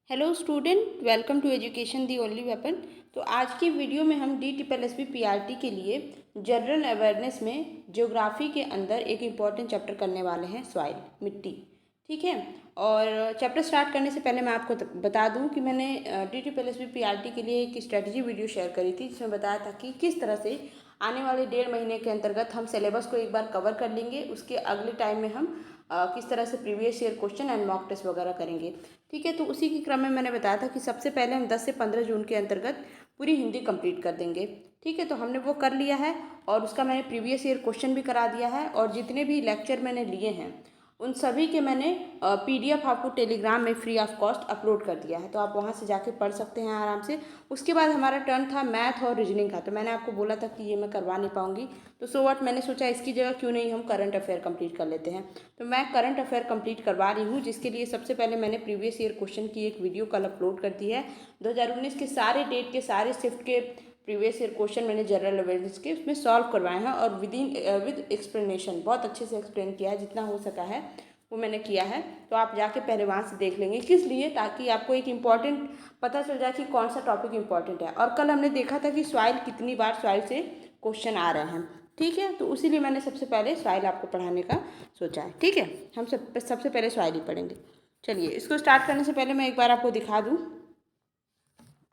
Hello student, welcome to education the only weapon. तो आज की वीडियो में हम DSSB PRT के लिए जनरल अवेयरनेस में ज्योग्राफी के अंदर एक इम्पॉर्टेंट चैप्टर करने वाले हैं, सॉइल, मिट्टी। ठीक है। और चैप्टर स्टार्ट करने से पहले मैं आपको बता दूं कि मैंने DSSB PRT के लिए एक स्ट्रेटजी वीडियो शेयर करी थी, जिसमें बताया था कि किस तरह से आने वाले 1.5 महीने के अंतर्गत हम सिलेबस को एक बार कवर कर लेंगे। उसके अगले टाइम में हम किस तरह से previous year question and mock test वगैरह करेंगे। ठीक है। तो उसी के क्रम में मैंने बताया था कि सबसे पहले हम 10 से 15 जून के अंतर्गत पूरी हिंदी कंप्लीट कर देंगे। ठीक है। तो हमने वो कर लिया है और उसका मैंने प्रीवियस ईयर क्वेश्चन भी करा दिया है, और जितने भी लेक्चर मैंने लिए हैं उन सभी के मैंने PDF आपको टेलीग्राम में फ्री ऑफ कॉस्ट अपलोड कर दिया है, तो आप वहाँ से जाके पढ़ सकते हैं आराम से। उसके बाद हमारा टर्न था मैथ और रीजनिंग का, तो मैंने आपको बोला था कि ये मैं करवा नहीं पाऊँगी, तो सो व्हाट, मैंने सोचा इसकी जगह क्यों नहीं हम करंट अफेयर कंप्लीट कर लेते हैं। तो मैं करंट अफेयर कंप्लीट करवा रही हूँ, जिसके लिए सबसे पहले मैंने प्रीवियस ईयर क्वेश्चन की एक वीडियो कल अपलोड कर दी है। 2019 के सारे डेट के सारे शिफ्ट के प्रीवियस ईयर क्वेश्चन मैंने जनरल अवेयरनेस के उसमें सॉल्व करवाए हैं, और विद एक्सप्लेनेशन बहुत अच्छे से एक्सप्लेन किया है, जितना हो सका है वो मैंने किया है। तो आप जाके पहले वहाँ से देख लेंगे, किस लिए, ताकि आपको एक इम्पॉर्टेंट पता चल जाए कि कौन सा टॉपिक इम्पॉर्टेंट है। और कल हमने देखा था कि सॉइल कितनी बार सॉइल से क्वेश्चन आ रहे हैं। ठीक है। तो इसीलिए मैंने सबसे पहले सॉइल आपको पढ़ाने का सोचा है। ठीक है। हम सबसे पहले सॉइल ही पढ़ेंगे। चलिए, इसको स्टार्ट करने से पहले मैं एक बार आपको दिखा दूँ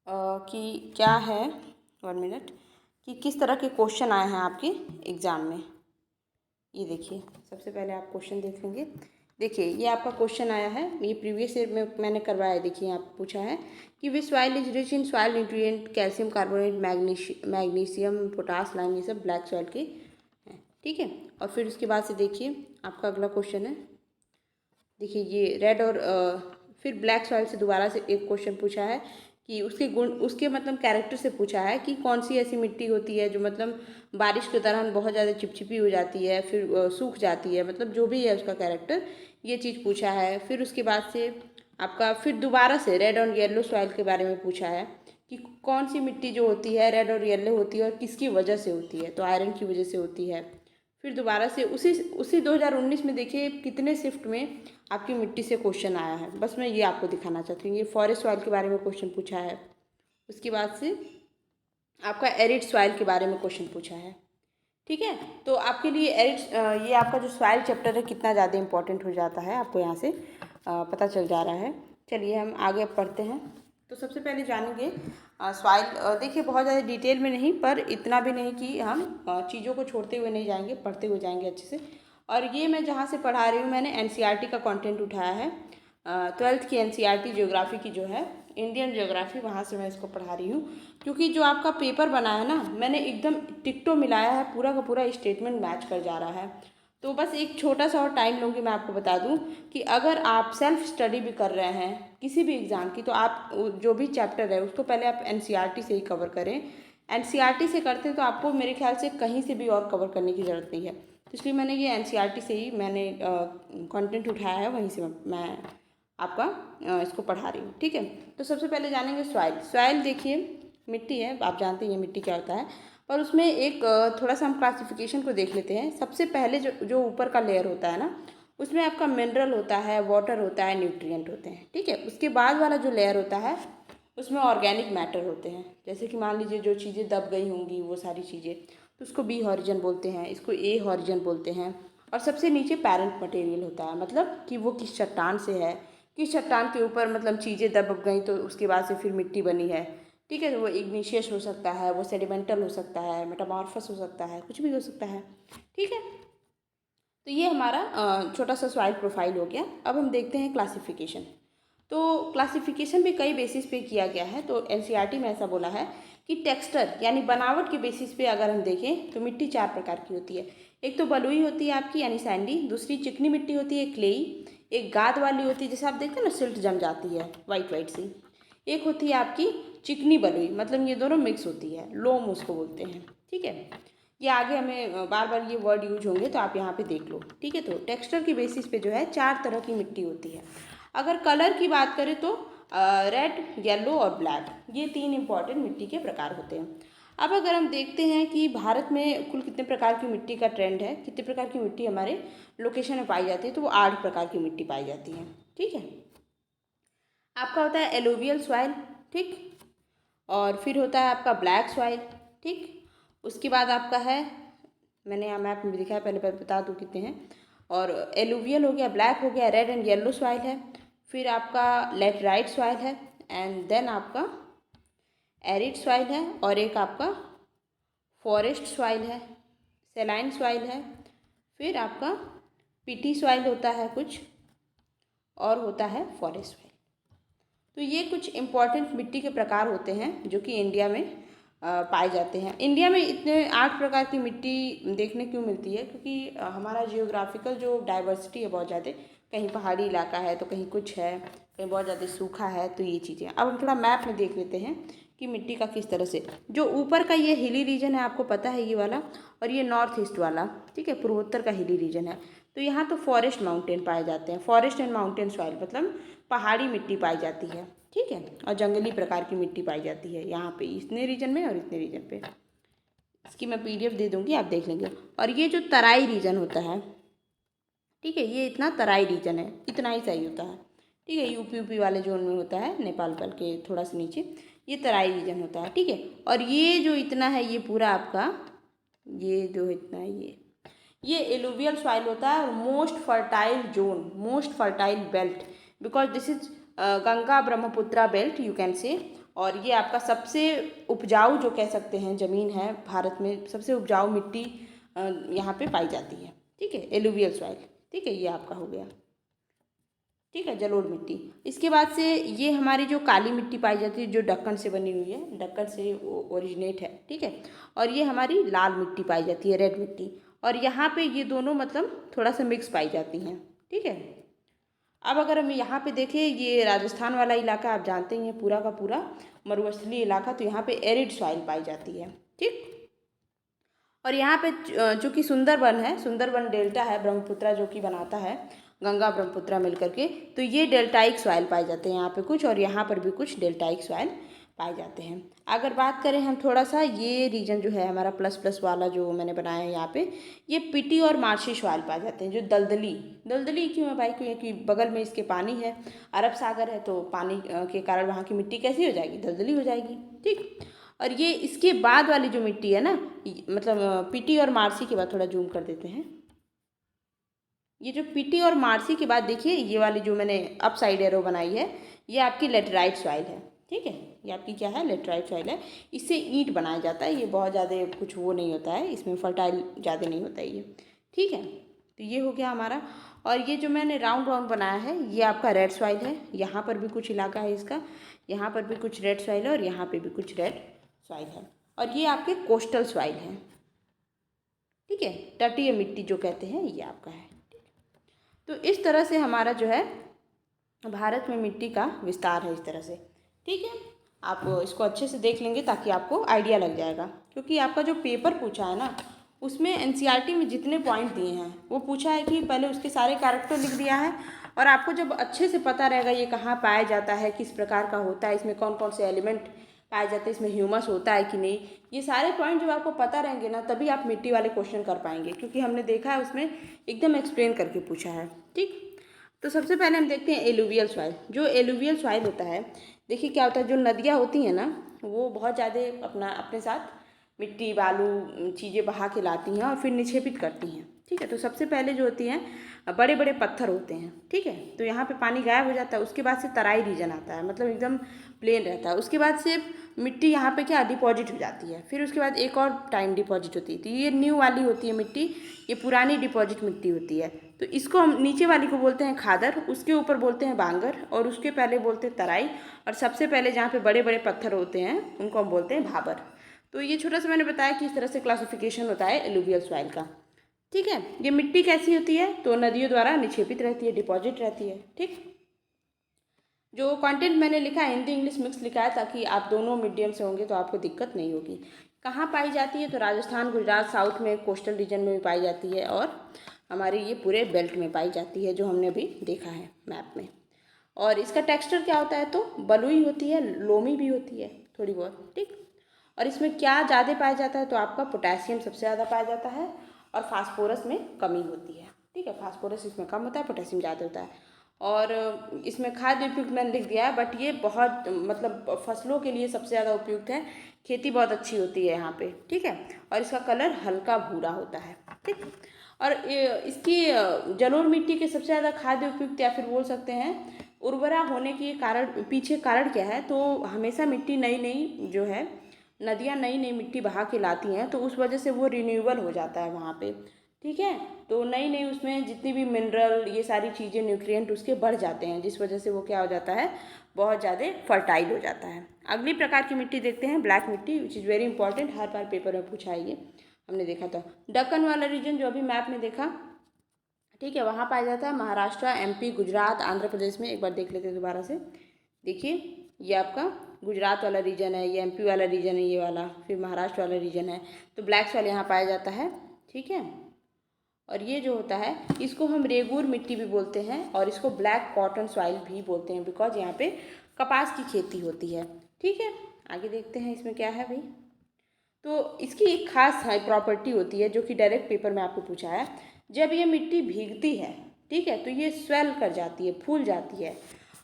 कि क्या है, 1 मिनट, कि किस तरह के क्वेश्चन आए हैं आपके एग्ज़ाम में। ये देखिए, सबसे पहले आप क्वेश्चन देख लेंगे। देखिए, ये आपका क्वेश्चन आया है, ये प्रीवियस ईयर में मैंने करवाया है। देखिए, आप पूछा है कि विच soil is rich in soil nutrient, calcium carbonate, magnesium, potash, lime, ये सब ब्लैक सॉइल के हैं। ठीक है। और फिर उसके बाद से देखिए आपका अगला क्वेश्चन है। देखिए, ये रेड और फिर ब्लैक सॉइल से दोबारा से एक क्वेश्चन पूछा है कि उसके गुण, उसके मतलब कैरेक्टर से पूछा है कि कौन सी ऐसी मिट्टी होती है जो मतलब बारिश के दौरान बहुत ज़्यादा चिपचिपी हो जाती है, फिर सूख जाती है, मतलब जो भी है उसका कैरेक्टर, ये चीज़ पूछा है। फिर उसके बाद से आपका फिर दोबारा से रेड और येलो सॉइल के बारे में पूछा है कि कौन सी मिट्टी जो होती है रेड और येलो होती है और किसकी वजह से होती है, तो आयरन की वजह से होती है। फिर दोबारा से उसी उसी 2019 में देखिए कितने शिफ्ट में आपकी मिट्टी से क्वेश्चन आया है। बस मैं ये आपको दिखाना चाहती हूँ। ये फॉरेस्ट सॉइल के बारे में क्वेश्चन पूछा है। उसके बाद से आपका एरिड सॉइल के बारे में क्वेश्चन पूछा है। ठीक है। तो आपके लिए एरिड, ये आपका जो सॉइल चैप्टर है कितना ज़्यादा इंपॉर्टेंट हो जाता है, आपको यहाँ से पता चल जा रहा है। चलिए हम आगे पढ़ते हैं। तो सबसे पहले जानेंगे सॉइल। देखिए, बहुत ज़्यादा डिटेल में नहीं, पर इतना भी नहीं कि हम चीज़ों को छोड़ते हुए नहीं जाएंगे, पढ़ते हुए जाएंगे अच्छे से। और ये मैं जहाँ से पढ़ा रही हूँ, मैंने NCERT का कंटेंट उठाया है। 12th की NCERT ज्योग्राफी की जो है, इंडियन ज्योग्राफी, वहाँ से मैं इसको पढ़ा रही हूँ। क्योंकि जो आपका पेपर बना है ना, मैंने एकदम टिकटो मिलाया है, पूरा का पूरा स्टेटमेंट मैच कर जा रहा है। तो बस एक छोटा सा और टाइम लूँगी, मैं आपको बता दूँ कि अगर आप सेल्फ स्टडी भी कर रहे हैं किसी भी एग्ज़ाम की, तो आप जो भी चैप्टर है उसको पहले आप NCERT से ही कवर करें। NCERT से करते हैं तो आपको मेरे ख्याल से कहीं से भी और कवर करने की ज़रूरत नहीं है। तो इसलिए मैंने ये NCERT से ही मैंने कंटेंट उठाया है, वहीं से मैं आपका इसको पढ़ा रही हूँ। ठीक है। तो सबसे पहले जानेंगे सॉइल। सॉइल देखिए, मिट्टी है, आप जानते हैं मिट्टी क्या होता है, पर उसमें एक थोड़ा सा हम क्लासिफिकेशन को देख लेते हैं। सबसे पहले जो जो ऊपर का लेयर होता है ना, उसमें आपका मिनरल होता है, वाटर होता है, न्यूट्रिएंट होते हैं। ठीक है। उसके बाद वाला जो लेयर होता है उसमें ऑर्गेनिक मैटर होते हैं। जैसे कि मान लीजिए जो चीज़ें दब गई होंगी वो सारी चीज़ें, तो उसको B हॉरिजन बोलते हैं, इसको A हॉरिजन बोलते हैं। और सबसे नीचे पैरेंट मटेरियल होता है, मतलब कि वो किस चट्टान से है, किस चट्टान के ऊपर मतलब चीज़ें दब गई तो उसके बाद से फिर मिट्टी बनी है। ठीक है। तो वो इग्नीशियस हो सकता है, वो सेडिमेंटल हो सकता है, मेटामॉर्फस हो सकता है, कुछ भी हो सकता है। ठीक है। तो ये हमारा छोटा सा सॉइल प्रोफाइल हो गया। अब हम देखते हैं क्लासिफिकेशन। तो क्लासिफिकेशन भी कई बेसिस पे किया गया है। तो NCERT में ऐसा बोला है कि टेक्सचर यानी बनावट के बेसिस पे अगर हम देखें तो मिट्टी 4 प्रकार की होती है। एक तो बलुई होती है आपकी, यानी सैंडी। दूसरी चिकनी मिट्टी होती है, क्लेई। एक गाद वाली होती है, जैसे आप देखते हैं ना सिल्ट जम जाती है, वाइट वाइट सी। एक होती है आपकी चिकनी बलुई, मतलब ये दोनों मिक्स होती है, लोम उसको बोलते हैं। ठीक है। ये आगे हमें बार बार ये वर्ड यूज होंगे, तो आप यहाँ पे देख लो। ठीक है। तो टेक्सचर की बेसिस पे जो है 4 तरह की मिट्टी होती है। अगर कलर की बात करें तो रेड, येलो और ब्लैक, ये 3 इंपॉर्टेंट मिट्टी के प्रकार होते हैं। अब अगर हम देखते हैं कि भारत में कुल कितने प्रकार की मिट्टी का ट्रेंड है, कितने प्रकार की मिट्टी हमारे लोकेशन में पाई जाती है, तो वो 8 प्रकार की मिट्टी पाई जाती है। ठीक है। आपका होता है एलुवियल सॉइल, ठीक, और फिर होता है आपका ब्लैक सॉइल, ठीक। उसके बाद आपका है, मैंने यहाँ मैप में दिखा है, पहले बता दूँ कितने हैं। और एलुवियल हो गया, ब्लैक हो गया, रेड एंड येलो सॉइल है, फिर आपका लेटराइट सॉइल है, एंड देन आपका एरिड सॉइल है, और एक आपका फॉरेस्ट सॉइल है, सेलाइन सॉइल है, फिर आपका पीटी सॉइल होता है कुछ, और होता है फॉरेस्ट सॉइल। तो ये कुछ इम्पॉर्टेंट मिट्टी के प्रकार होते हैं जो कि इंडिया में पाए जाते हैं। इंडिया में इतने 8 प्रकार की मिट्टी देखने क्यों मिलती है? क्योंकि हमारा जियोग्राफिकल जो डाइवर्सिटी है बहुत ज़्यादा, कहीं पहाड़ी इलाका है तो कहीं कुछ है, कहीं बहुत ज़्यादा सूखा है, तो ये चीज़ें। अब हम थोड़ा मैप में देख लेते हैं कि मिट्टी का किस तरह से, जो ऊपर का ये हिली रीजन है आपको पता है ये वाला, और ये नॉर्थ ईस्ट वाला, ठीक है, पूर्वोत्तर का हिली रीजन है। तो यहाँ तो फॉरेस्ट माउंटेन पाए जाते हैं, फॉरेस्ट एंड माउंटेन सॉइल, मतलब पहाड़ी मिट्टी पाई जाती है, ठीक है, और जंगली प्रकार की मिट्टी पाई जाती है यहाँ पे, इतने रीजन में और इतने रीजन पे। इसकी मैं पीडीएफ दे दूँगी, आप देख लेंगे। और ये जो तराई रीजन होता है, ठीक है, ये इतना तराई रीजन है, इतना ही सही होता है, ठीक है, यूपी वाले जोन में होता है, नेपाल पल के थोड़ा सा नीचे, ये तराई रीजन होता है, ठीक है। और ये जो इतना है ये पूरा आपका, ये जो इतना है ये एलुवियल सॉइल होता है, और most fertile zone, most fertile belt, because this is Ganga Brahmaputra belt you can say. और ये आपका सबसे उपजाऊ जो कह सकते हैं ज़मीन है भारत में, सबसे उपजाऊ मिट्टी यहाँ पे पाई जाती है, ठीक है, एलुवियल सॉइल, ठीक है, ये आपका हो गया, ठीक है, जलोढ़ मिट्टी। इसके बाद से ये हमारी जो काली मिट्टी पाई जाती है जो दक्कन से बनी हुई है, दक्कन से ओरिजिनेट है, ठीक है, और ये हमारी लाल मिट्टी पाई जाती है, रेड मिट्टी। और यहाँ पे ये दोनों मतलब थोड़ा सा मिक्स पाई जाती हैं, ठीक है। अब अगर हम यहाँ पे देखें, ये राजस्थान वाला इलाका आप जानते ही हैं, पूरा का पूरा मरुस्थलीय इलाका, तो यहाँ पे एरिड सॉइल पाई जाती है, ठीक। और यहाँ पे जो कि सुंदरबन है, सुंदरबन डेल्टा है, ब्रह्मपुत्रा जो कि बनाता है, गंगा ब्रह्मपुत्रा मिल करके, तो ये डेल्टाइक सॉइल पाए जाते हैं यहाँ पे कुछ, और यहाँ पर भी कुछ डेल्टाइक सॉइल पाए जाते हैं। अगर बात करें हम थोड़ा सा, ये रीजन जो है हमारा प्लस प्लस वाला जो मैंने बनाया है यहाँ पे, ये पिटी और मार्शी सॉइल पाए जाते हैं, जो दलदली, दलदली क्यों है भाई? क्योंकि बगल में इसके पानी है, अरब सागर है, तो पानी के कारण वहाँ की मिट्टी कैसी हो जाएगी? दलदली हो जाएगी, ठीक। और ये इसके बाद वाली जो मिट्टी है ना, मतलब पीटी और मार्सी के बाद, थोड़ा जूम कर देते हैं, ये जो पीटी और मार्सी के बाद देखिए, ये वाली जो मैंने अप साइड एरो बनाई है, ये आपकी लेटराइट सॉइल है, ठीक है, ये आपकी क्या है? लेटराइट सॉइल है। इससे ईंट बनाया जाता है, ये बहुत ज़्यादा कुछ वो नहीं होता है, इसमें फर्टाइल ज़्यादा नहीं होता है ये, ठीक है। तो ये हो गया हमारा। और ये जो मैंने राउंड राउंड बनाया है, ये आपका रेड सॉइल है, यहाँ पर भी कुछ इलाका है इसका, यहाँ पर भी कुछ रेड सॉइल है, और यहाँ पर भी कुछ रेड सॉइल है। और ये आपके कोस्टल सॉइल हैं, ठीक है, तटीय मिट्टी जो कहते हैं, ये आपका है। तो इस तरह से हमारा जो है भारत में मिट्टी का विस्तार है, इस तरह से, ठीक है। आप इसको अच्छे से देख लेंगे ताकि आपको आइडिया लग जाएगा, क्योंकि आपका जो पेपर पूछा है ना, उसमें एनसीईआरटी में जितने पॉइंट दिए हैं वो पूछा है कि पहले उसके सारे कैरेक्टर लिख दिया है, और आपको जब अच्छे से पता रहेगा ये कहाँ पाया जाता है, किस प्रकार का होता है, इसमें कौन कौन से एलिमेंट पाए जाते हैं, इसमें ह्यूमस होता है कि नहीं, ये सारे पॉइंट जब आपको पता रहेंगे ना, तभी आप मिट्टी वाले क्वेश्चन कर पाएंगे, क्योंकि हमने देखा है उसमें एकदम एक्सप्लेन करके पूछा है, ठीक। तो सबसे पहले हम देखते हैं एलुवियल सॉइल। जो एलुवियल सॉइल होता है, देखिए क्या होता है, जो नदियाँ होती हैं ना, वो बहुत ज़्यादा अपने साथ मिट्टी बालू चीज़ें बहा के लाती हैं और फिर निक्षेपित करती हैं, ठीक है। तो सबसे पहले जो होती हैं बड़े बड़े पत्थर होते हैं, ठीक है, तो यहाँ पे पानी गायब हो जाता है, उसके बाद से तराई रीजन आता है, मतलब एकदम प्लेन रहता है, उसके बाद से मिट्टी यहाँ पे क्या डिपॉजिट हो जाती है, फिर उसके बाद एक और टाइम डिपॉजिट होती है, तो ये न्यू वाली होती है मिट्टी, ये पुरानी डिपॉजिट मिट्टी होती है। तो इसको हम नीचे वाली को बोलते हैं खादर, उसके ऊपर बोलते हैं बांगर, और उसके पहले बोलते हैं तराई, और सबसे पहले जहाँ पे बड़े बड़े पत्थर होते हैं उनको हम बोलते हैं भाबर। तो ये छोटा सा मैंने बताया कि इस तरह से क्लासिफिकेशन होता है एलुवियल सॉइल का, ठीक है। ये मिट्टी कैसी होती है? तो नदियों द्वारा निक्षेपित रहती है, डिपॉजिट रहती है, ठीक। जो कंटेंट मैंने लिखा है हिंदी इंग्लिश मिक्स लिखा है, ताकि आप दोनों मीडियम से होंगे तो आपको दिक्कत नहीं होगी। कहाँ पाई जाती है? तो राजस्थान, गुजरात, साउथ में, कोस्टल रीजन में भी पाई जाती है, और हमारे ये पूरे बेल्ट में पाई जाती है, जो हमने अभी देखा है मैप में। और इसका टेक्सचर क्या होता है? तो बलुई होती है, लोमी भी होती है थोड़ी बहुत, ठीक। और इसमें क्या ज़्यादा पाया जाता है? तो आपका पोटेशियम सबसे ज़्यादा पाया जाता है, और फास्फोरस में कमी होती है, ठीक है, फास्फोरस इसमें कम होता है, पोटेशियम ज़्यादा होता है। और इसमें खाद्य उपयुक्त मैंने लिख दिया है, बट ये बहुत मतलब फसलों के लिए सबसे ज़्यादा उपयुक्त है। खेती बहुत अच्छी होती है यहाँ पे, ठीक है। और इसका कलर हल्का भूरा होता है, ठीक। और इसकी जलोढ़ मिट्टी के सबसे ज़्यादा खाद्य उपयुक्त या फिर बोल सकते हैं उर्वरा होने के कारण पीछे कारण क्या है, तो हमेशा मिट्टी नई नई जो है नदियाँ नई नई मिट्टी बहा के लाती हैं, तो उस वजह से वो रिन्यूएबल हो जाता है वहाँ पे, ठीक है। तो नई नई उसमें जितनी भी मिनरल ये सारी चीज़ें न्यूट्रिएंट उसके बढ़ जाते हैं, जिस वजह से वो क्या हो जाता है, बहुत ज़्यादा फर्टाइल हो जाता है। अगली प्रकार की मिट्टी देखते हैं, ब्लैक मिट्टी, which is very important, her bar paper में पूछा है ये, हमने देखा था। दक्कन वाला रीजन जो अभी मैप में देखा, ठीक है, वहाँ पाया जाता है महाराष्ट्र, एमपी, गुजरात, आंध्र प्रदेश में। एक बार देख लेते हैं दोबारा से। देखिए ये आपका गुजरात वाला रीजन है, ये एमपी वाला रीजन है, ये वाला फिर महाराष्ट्र वाला रीजन है, तो ब्लैक सॉइल यहाँ पाया जाता है, ठीक है। और ये जो होता है इसको हम रेगूर मिट्टी भी बोलते हैं और इसको ब्लैक कॉटन सॉइल भी बोलते हैं, बिकॉज यहाँ पे कपास की खेती होती है, ठीक है। आगे देखते हैं इसमें क्या है भाई। तो इसकी एक खास प्रॉपर्टी होती है जो कि डायरेक्ट पेपर में आपको पूछा है। जब ये मिट्टी भीगती है, ठीक है, तो ये स्वेल कर जाती है, फूल जाती है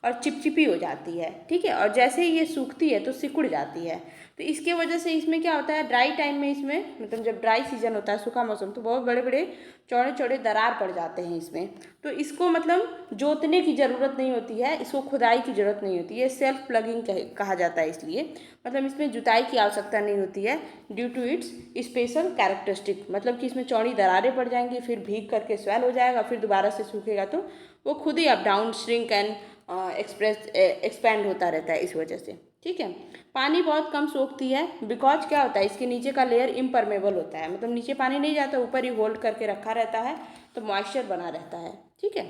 और चिपचिपी हो जाती है, ठीक है। और जैसे ही ये सूखती है तो सिकुड़ जाती है। तो इसके वजह से इसमें क्या होता है, ड्राई टाइम में इसमें मतलब जब ड्राई सीजन होता है, सूखा मौसम, तो बहुत बड़े बड़े चौड़े चौड़े दरार पड़ जाते हैं इसमें। तो इसको मतलब जोतने की ज़रूरत नहीं होती है, इसको खुदाई की ज़रूरत नहीं होती है, सेल्फ प्लगिंग कहा जाता है। इसलिए मतलब इसमें जुताई की आवश्यकता नहीं होती है, due to its special characteristic, मतलब कि इसमें चौड़ी दरारें पड़ जाएंगी, फिर भीग करके स्वेल हो जाएगा, फिर दोबारा से सूखेगा तो वो खुद ही up down shrink and expand होता रहता है इस वजह से, ठीक है। पानी बहुत कम सोखती है, बिकॉज क्या होता है, इसके नीचे का लेयर इम्परमेबल होता है, मतलब नीचे पानी नहीं जाता, ऊपर ही होल्ड करके रखा रहता है, तो मॉइस्चर बना रहता है, ठीक है।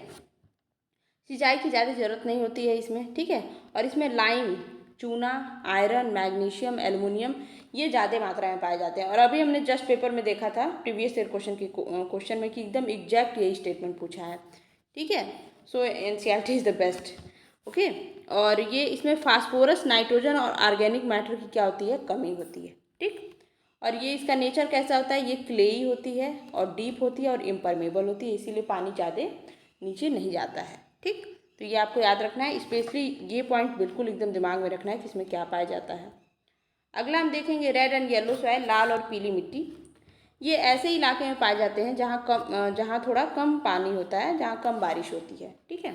सिंचाई की ज़्यादा ज़रूरत नहीं होती है इसमें, ठीक है। और इसमें लाइम, चूना, आयरन, मैग्नीशियम, एल्युमिनियम ये ज़्यादा मात्रा में पाए जाते हैं। और अभी हमने जस्ट पेपर में देखा था प्रीवियस ईयर क्वेश्चन में कि एकदम एग्जैक्ट यही स्टेटमेंट पूछा है, ठीक है। So NCERT is the best, okay. और ये इसमें फास्फोरस, नाइट्रोजन और ऑर्गेनिक मैटर की क्या होती है, कमी होती है, ठीक। और ये इसका नेचर कैसा होता है, ये क्लेई होती है और डीप होती है और इम्परमेबल होती है, इसीलिए पानी ज़्यादा नीचे नहीं जाता है, ठीक। तो ये आपको याद रखना है, स्पेशली ये पॉइंट बिल्कुल एकदम दिमाग में रखना है कि इसमें क्या पाया जाता है। अगला हम देखेंगे रेड एंड येलो सॉइल, लाल और पीली मिट्टी। ये ऐसे इलाके में पाए जाते हैं जहाँ थोड़ा कम पानी होता है, जहाँ कम बारिश होती है, ठीक है।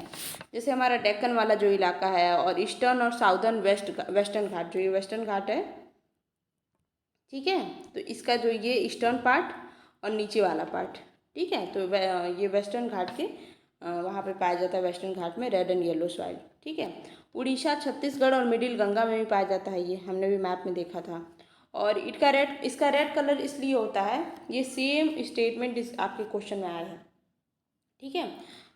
जैसे हमारा डेक्कन वाला जो इलाका है और ईस्टर्न और साउदर्न वेस्टर्न घाट, जो ये वेस्टर्न घाट है, ठीक है। तो इसका जो ये ईस्टर्न पार्ट और नीचे वाला पार्ट, ठीक है, तो ये वेस्टर्न घाट के वहाँ पे पाया जाता है, वेस्टर्न घाट में रेड एंड येलो सॉइल, ठीक है। उड़ीसा, छत्तीसगढ़ और मिडिल गंगा में भी पाया जाता है, ये हमने भी मैप में देखा था। और इसका रेड कलर इसलिए होता है, ये सेम स्टेटमेंट आपके क्वेश्चन में आया है, ठीक है,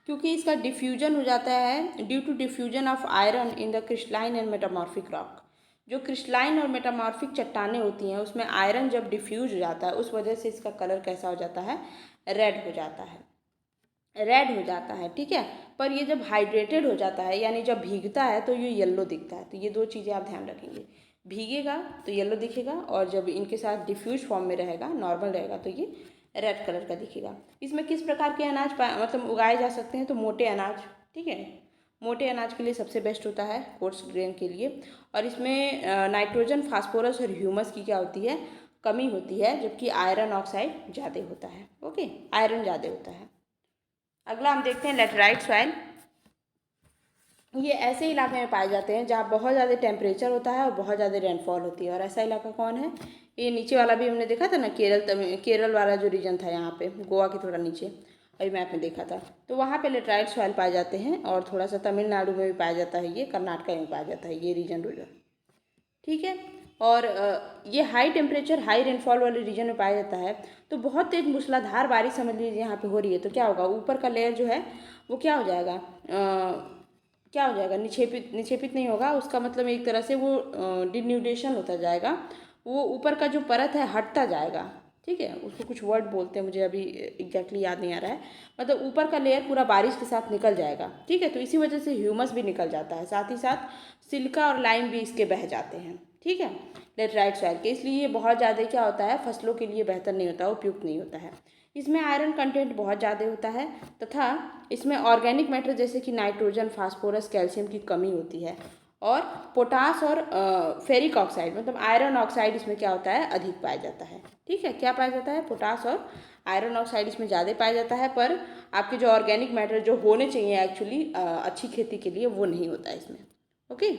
क्योंकि इसका डिफ्यूजन हो जाता है due to diffusion of iron in the crystalline and metamorphic rock. जो क्रिस्टलाइन और मेटामॉर्फिक चट्टानें होती हैं उसमें आयरन जब डिफ्यूज हो जाता है, उस वजह से इसका कलर कैसा हो जाता है, रेड हो जाता है, रेड हो जाता है, ठीक है। पर ये जब हाइड्रेटेड हो जाता है, यानी जब भीगता है, तो ये येलो दिखता है। तो ये दो चीज़ें आप ध्यान रखेंगे, भीगेगा तो येलो दिखेगा, और जब इनके साथ डिफ्यूज फॉर्म में रहेगा, नॉर्मल रहेगा, तो ये रेड कलर का दिखेगा। इसमें किस प्रकार के अनाज मतलब उगाए जा सकते हैं, तो मोटे अनाज, ठीक है। मोटे अनाज के लिए सबसे बेस्ट होता है कोर्स ग्रेन के लिए। और इसमें नाइट्रोजन, फास्फोरस और ह्यूमस की क्या होती है, कमी होती है, जबकि आयरन ऑक्साइड ज़्यादा होता है, ओके, आयरन ज़्यादा होता है। अगला हम देखते हैं लेटराइट सॉइल। ये ऐसे इलाके में पाए जाते हैं जहाँ बहुत ज़्यादा टेम्परेचर होता है और बहुत ज़्यादा रेनफॉल होती है। और ऐसा इलाका कौन है, ये नीचे वाला भी हमने देखा था ना, केरल वाला जो रीजन था, यहाँ पे गोवा के थोड़ा नीचे अभी मैप में देखा था, तो वहाँ पे लेटराइट सॉइल पाए जाते हैं। और थोड़ा सा तमिलनाडु में भी पाया जाता है, ये कर्नाटका में पाया जाता है, ये रीजन, ठीक है। और ये हाई टेम्परेचर हाई रेनफॉल वाले रीजन में पाया जाता है। तो बहुत तेज मूसलाधार बारिश समझ लीजिए यहाँ पे हो रही है, तो क्या होगा, ऊपर का लेयर जो है वो क्या हो जाएगा, क्या हो जाएगा, निक्षेपित नहीं होगा, उसका मतलब एक तरह से वो डिन्यूडेशन होता जाएगा, वो ऊपर का जो परत है हटता जाएगा, ठीक है। उसको कुछ वर्ड बोलते हैं, मुझे अभी एग्जैक्टली याद नहीं आ रहा है, मतलब ऊपर का लेयर पूरा बारिश के साथ निकल जाएगा, ठीक है। तो इसी वजह से ह्यूमस भी निकल जाता है, साथ ही साथ सिलिका और लाइम भी इसके बह जाते हैं, ठीक है, लेटराइट सॉइल के। इसलिए ये बहुत ज़्यादा क्या होता है, फसलों के लिए बेहतर नहीं होता, उपयुक्त नहीं होता है। इसमें आयरन कंटेंट बहुत ज़्यादा होता है तथा इसमें ऑर्गेनिक मैटर जैसे कि नाइट्रोजन, फास्फोरस, कैल्शियम की कमी होती है। और पोटास और फेरिक ऑक्साइड मतलब आयरन ऑक्साइड इसमें क्या होता है, अधिक पाया जाता है। ठीक है, क्या पाया जाता है, पोटास और आयरन ऑक्साइड इसमें ज़्यादा पाया जाता है, पर आपके जो ऑर्गेनिक मैटर जो होने चाहिए एक्चुअली अच्छी खेती के लिए वो नहीं होता है इसमें। ओके,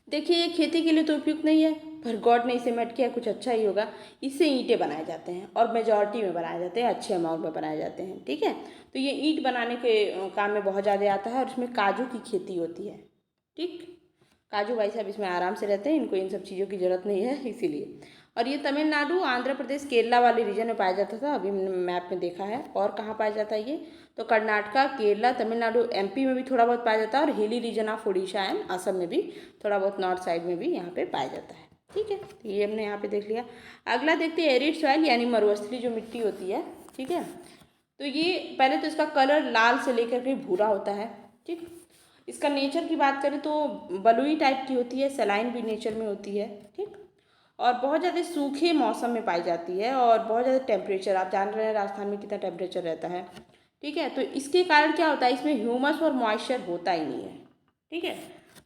देखिए ये खेती के लिए तो उपयुक्त नहीं है, पर गॉड ने इसे मेड किया, कुछ अच्छा ही होगा। इससे ईंटें बनाए जाते हैं और मेजॉरिटी में बनाए जाते हैं, अच्छे अमाउंट में बनाए जाते हैं। ठीक है, तो ये ईंट बनाने के काम में बहुत ज़्यादा आता है और इसमें काजू की खेती होती है। ठीक, काजू भाई साहब इसमें आराम से रहते हैं, इनको इन सब चीज़ों की ज़रूरत नहीं है इसीलिए। और ये तमिलनाडु, आंध्र प्रदेश, केरला वाले रीजन में पाया जाता था, अभी मैंने मैप में देखा है। और कहाँ पाया जाता है ये, तो कर्नाटका, केरला, तमिलनाडु, एमपी में भी थोड़ा बहुत पाया जाता है, और hilly region of Orissa and Assam में भी थोड़ा बहुत, नॉर्थ साइड में भी यहाँ पे पाया जाता है। ठीक है, तो ये हमने यहाँ पे देख लिया। अगला देखते हैं एरिड सॉइल यानी मरुस्थली जो मिट्टी होती है। ठीक है, तो ये पहले तो इसका कलर लाल से लेकर के भूरा होता है। ठीक, इसका नेचर की बात करें तो बलुई टाइप की होती है, सलाइन भी नेचर में होती है। ठीक, और बहुत ज़्यादा सूखे मौसम में पाई जाती है और बहुत ज़्यादा टेम्परेचर, आप जान रहे हैं राजस्थान में कितना टेम्परेचर रहता है। ठीक है, तो इसके कारण क्या होता है, इसमें ह्यूमस और मॉइस्चर होता ही नहीं है। ठीक है,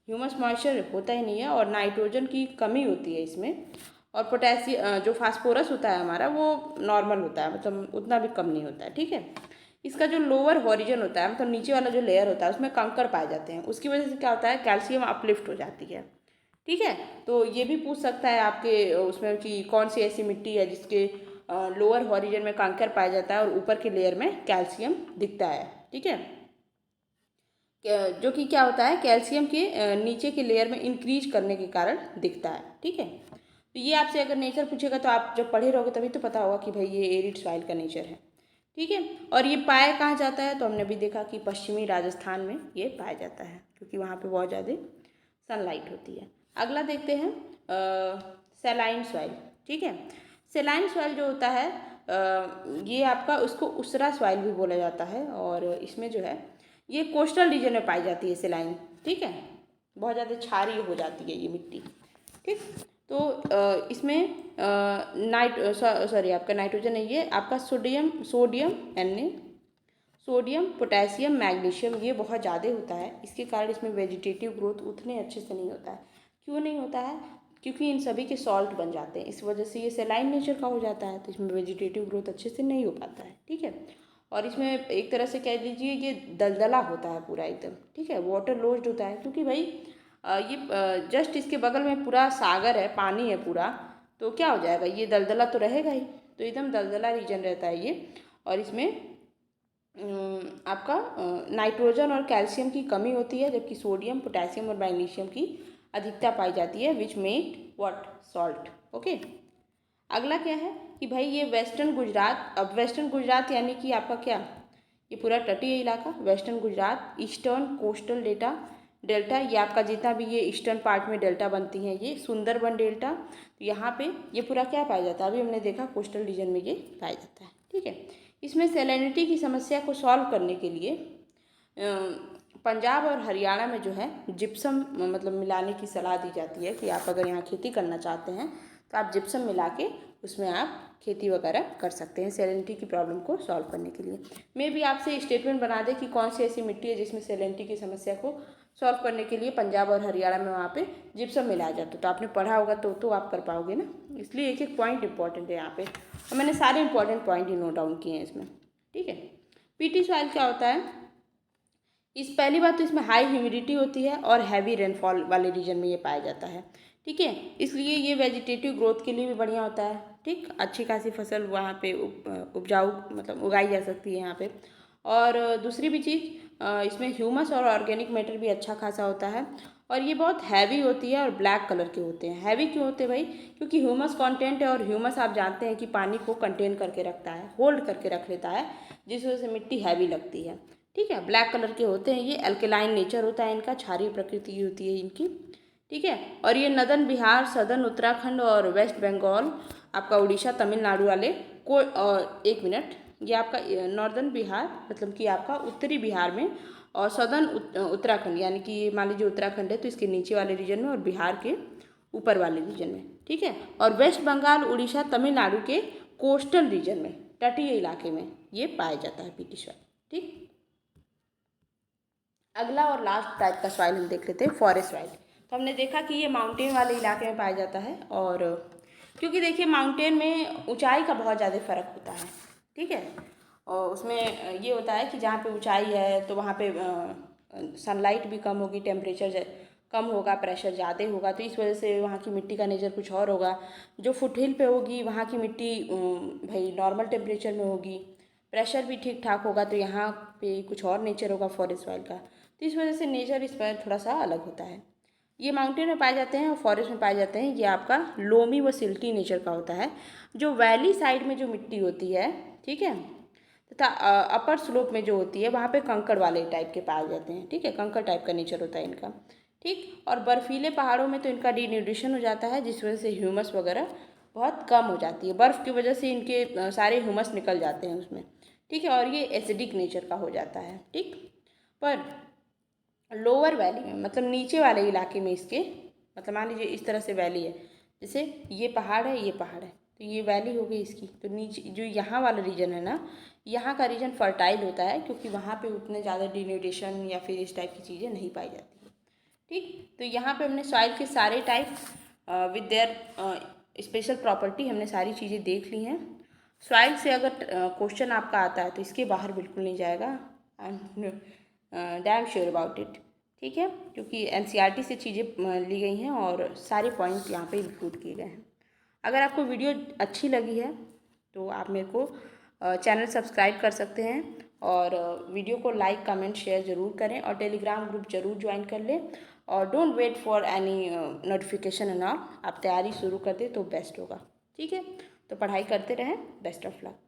ह्यूमस मॉइस्चर होता ही नहीं है और नाइट्रोजन की कमी होती है इसमें। और पोटेशियम जो फास्फोरस होता है हमारा वो नॉर्मल होता है, मतलब उतना भी कम नहीं होता है। ठीक है, इसका जो लोअर हॉरिजन होता है मतलब नीचे वाला जो लेयर होता है उसमें कंकर पाए जाते हैं, उसकी वजह से क्या होता है, कैल्शियम अपलिफ्ट हो जाती है। ठीक है, तो ये भी पूछ सकता है आपके उसमें कि कौन सी ऐसी मिट्टी है जिसके लोअर हॉरिजन में कंकर पाया जाता है और ऊपर के लेयर में कैल्शियम दिखता है। ठीक है, जो कि क्या होता है, कैल्शियम के नीचे के लेयर में इंक्रीज करने के कारण दिखता है। ठीक है, तो ये आपसे अगर नेचर पूछेगा तो आप जब पढ़े रहोगे तभी तो पता होगा कि भाई ये एरिड सॉइल का नेचर है। ठीक है, और ये पाया कहाँ जाता है, तो हमने भी देखा कि पश्चिमी राजस्थान में ये पाया जाता है क्योंकि वहाँ पे बहुत ज़्यादा सनलाइट होती है। अगला देखते हैं सेलाइन सॉइल। ठीक है, सेलाइन सॉइल जो होता है ये आपका उसको उसरा सॉइल भी बोला जाता है और इसमें जो है ये कोस्टल रीजन में पाई जाती है सेलाइन। ठीक है, बहुत ज़्यादा क्षारीय हो जाती है ये मिट्टी। ठीक, तो इसमें सॉरी आपका नाइट्रोजन नहीं, ये आपका सोडियम सोडियम, पोटेशियम, मैग्नीशियम ये बहुत ज़्यादा होता है। इसके कारण इसमें वेजिटेटिव ग्रोथ उतने अच्छे से नहीं होता है। क्यों नहीं होता है, क्योंकि इन सभी के सॉल्ट बन जाते हैं, इस वजह से ये सेलाइन नेचर का हो जाता है, तो इसमें वेजिटेटिव ग्रोथ अच्छे से नहीं हो पाता है। ठीक है, और इसमें एक तरह से कह लीजिए ये दलदला होता है पूरा एकदम। ठीक है, वाटर लोज्ड होता है क्योंकि भाई ये जस्ट इसके बगल में पूरा सागर है, पानी है पूरा, तो क्या हो जाएगा, ये दलदला तो रहेगा ही, तो एकदम दलदला रीजन रहता है ये। और इसमें आपका नाइट्रोजन और कैल्शियम की कमी होती है, जबकि सोडियम, पोटेशियम और मैग्नीशियम की अधिकता पाई जाती है, which make what, salt. Okay, अगला क्या है कि भाई ये वेस्टर्न गुजरात, अब वेस्टर्न गुजरात यानी कि आपका क्या, ये पूरा तटीय इलाका western Gujarat, eastern coastal delta, ये आपका जितना भी ये ईस्टर्न पार्ट में डेल्टा बनती हैं, ये सुंदरबन डेल्टा, तो यहाँ पे ये पूरा क्या पाया जाता है, अभी हमने देखा कोस्टल रीजन में ये पाया जाता है। ठीक है, इसमें सैलिनिटी की समस्या को सॉल्व करने के लिए पंजाब और हरियाणा में जो है जिप्सम मतलब मिलाने की सलाह दी जाती है कि आप अगर यहाँ खेती करना चाहते हैं तो आप जिप्सम मिला के उसमें आप खेती वगैरह कर सकते हैं सैलिनिटी की प्रॉब्लम को सॉल्व करने के लिए। मैं भी आपसे स्टेटमेंट बना दें कि कौन सी ऐसी मिट्टी है जिसमें सैलिनिटी की समस्या को सॉल्व करने के लिए पंजाब और हरियाणा में वहाँ पे जिप्सम मिलाया जाता है, तो आपने पढ़ा होगा तो आप कर पाओगे ना, इसलिए एक एक पॉइंट इंपॉर्टेंट है यहाँ पे और मैंने सारे इंपॉर्टेंट पॉइंट ही नोट डाउन किए हैं इसमें। ठीक है, पीटी सॉइल क्या होता है, इस पहली बात तो इसमें हाई ह्यूमिडिटी होती है और हैवी रेनफॉल वाले रीजन में ये पाया जाता है। ठीक है, इसलिए ये वेजिटेटिव ग्रोथ के लिए भी बढ़िया होता है। ठीक, अच्छी खासी फसल वहाँ पे उपजाऊ मतलब उगाई जा सकती है यहाँ पे। और दूसरी भी चीज़ इसमें ह्यूमस और ऑर्गेनिक मैटर भी अच्छा खासा होता है और ये बहुत हैवी होती है और ब्लैक कलर के होते हैं। हैवी क्यों होते हैं भाई, क्योंकि ह्यूमस कंटेंट है और ह्यूमस आप जानते हैं कि पानी को कंटेन करके रखता है, होल्ड करके रख लेता है, जिस वजह से मिट्टी हैवी लगती है। ठीक है, ब्लैक कलर के होते हैं, ये अल्कलाइन नेचर होता है इनका, क्षारीय प्रकृति होती है इनकी। ठीक है, और ये नदन बिहार, सदर्न उत्तराखंड और वेस्ट बंगाल, आपका उड़ीसा, तमिलनाडु वाले को, और एक मिनट, ये आपका नॉर्दर्न बिहार मतलब कि आपका उत्तरी बिहार में और सदर्न उत्तराखंड यानी कि मान लीजिए उत्तराखंड है तो इसके नीचे वाले रीजन में और बिहार के ऊपर वाले रीजन में। ठीक है, और वेस्ट बंगाल, उड़ीसा, तमिलनाडु के कोस्टल रीजन में तटीय इलाके में ये पाया जाता है पीटी सॉइल। ठीक, अगला और लास्ट टाइप का सॉइल हम देख लेते हैं, फॉरेस्ट सॉइल। तो हमने देखा कि ये माउंटेन वाले इलाके में पाया जाता है, और क्योंकि देखिए माउंटेन में ऊंचाई का बहुत ज़्यादा फ़र्क होता है। ठीक है, और उसमें ये होता है कि जहाँ पे ऊंचाई है तो वहाँ पे सनलाइट भी कम होगी, टेम्परेचर कम होगा, प्रेशर ज़्यादा होगा, तो इस वजह से वहाँ की मिट्टी का नेचर कुछ और होगा। जो फुटहिल पे होगी वहाँ की मिट्टी भाई नॉर्मल टेम्परेचर में होगी, प्रेशर भी ठीक ठाक होगा, तो यहाँ पे कुछ और नेचर होगा फॉरेस्ट सॉइल का। तो इस वजह से नेचर इस पर थोड़ा सा अलग होता है। ये माउंटेन में पाए जाते हैं और फॉरेस्ट में पाए जाते हैं। ये आपका लोमी व सिल्टी नेचर का होता है। जो वैली साइड में जो मिट्टी होती है, ठीक है, तथा अपर स्लोप में जो होती है वहाँ पे कंकड़ वाले टाइप के पाए जाते हैं। ठीक है, कंकड़ टाइप का नेचर होता है इनका। ठीक, और बर्फीले पहाड़ों में तो इनका डिन्यूट्रिशन हो जाता है, जिस वजह से ह्यूमस वगैरह बहुत कम हो जाती है। बर्फ़ की वजह से इनके सारे ह्यूमस निकल जाते हैं उसमें। ठीक है, और ये एसिडिक नेचर का हो जाता है। ठीक, पर लोअर वैली में मतलब नीचे वाले इलाके में इसके, मतलब मान लीजिए इस तरह से वैली है, जैसे ये पहाड़ है, ये पहाड़ है, तो ये वैली हो गई इसकी। तो नीचे जो यहाँ वाला रीजन है ना, यहाँ का रीजन फर्टाइल होता है, क्योंकि वहाँ पे उतने ज़्यादा डिन्यूट्रिशन या फिर इस टाइप की चीज़ें नहीं पाई जाती है। ठीक, तो यहाँ पे हमने सॉइल के सारे type with their special property हमने सारी चीज़ें देख ली हैं। सॉइल से अगर क्वेश्चन आपका आता है तो इसके बाहर बिल्कुल नहीं जाएगा, I am damn sure about it. ठीक है, क्योंकि एनसीईआरटी से चीज़ें ली गई हैं और सारे पॉइंट यहाँ पे इंक्लूड किए गए हैं। अगर आपको वीडियो अच्छी लगी है तो आप मेरे को चैनल सब्सक्राइब कर सकते हैं, और वीडियो को लाइक कमेंट शेयर ज़रूर करें, और टेलीग्राम ग्रुप ज़रूर ज्वाइन कर लें, और don't wait for any notification and all. आप तैयारी शुरू कर दें तो बेस्ट होगा। ठीक है, तो पढ़ाई करते रहें। Best of luck.